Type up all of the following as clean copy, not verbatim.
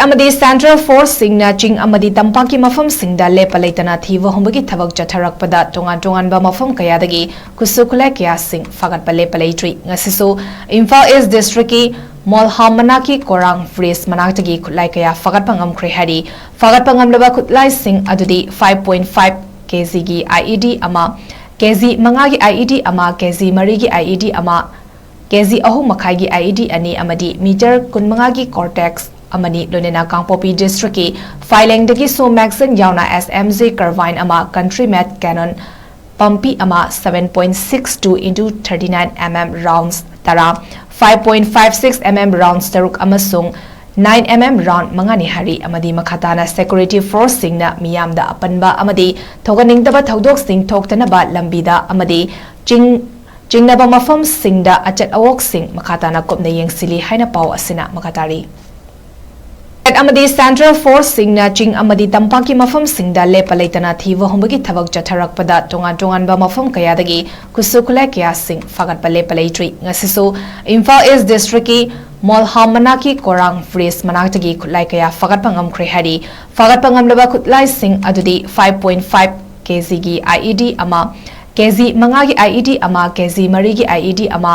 amadi Central Force singna ching amadi tampaki mafam singda lepa leitana thiwa humbagi thabak chatharakpada tongan ba mafam kayadagi kusukulai kya sing fagatpa lepa leitri ngasisu Imphal East District ki 𝗦𝗜𝗡𝗚𝗡𝗚𝗚 𝗧𝗢𝗡𝗚𝗡 Manakta gi khutlai kaya fagatpa ngamkhre hari fagatpa ngamlaba khutlai sing adudi 5.5 kg gi IED ama kg manga gi IED ama kg mari gi IED ama kg ahum makhai gi IED ani amadi meter kunmanga gi cortex amani lonena Kangpopi district ki filing dagi so maxin yauna SMZ Carbine ama country made cannon pumpi ama 7.62 into 39 mm rounds tara 5.56 mm rounds taruk amasung 9 mm round mangani hari amadi makhatana security force singna miyamda apanba amadi thoganingdaba thodok sing thoktanaba lambida amadi jingnaba mafam singda achat awok sing makhatana kopna yengsili haina paw asina makatari amadi Central Force singna ching amadi tampaki mafam singda lepa leitana thiwa humbagi thabak chatharakpada tongan ba mafam kayadagi kusukulai kya sing fagatpa lepa leitri ngasisu Imphal East District ki 𝗦𝗜𝗡𝗚𝗡𝗚𝗦 Manakta gi khutlai kaya fagatpa ngamkhre hari fagatpa ngamlaba khutlai sing adudi 5.5 kg gi IED ama kg manga gi IED ama kg mari gi IED ama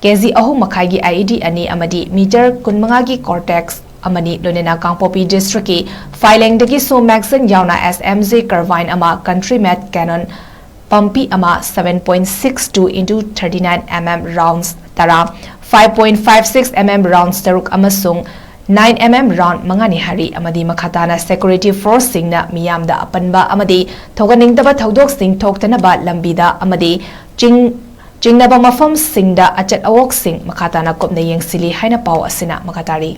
kg ahum makhai gi IED ani amadi meter kunmanga gi cortex amani lonena Kangpopi district ki filing dagi so maxin yauna SMZ Carbine ama country made cannon pumpi ama 7.62 into 39 mm rounds tara 5.56 mm rounds taruk amasung 9 mm round mangani hari amadi makhatana security force singna miyamda apanba amadi thoganingdaba thodok sing thoktanaba lambida amadi jingnaba mafam singda achat awok sing makhatana kopna yengsili haina paw asina makatari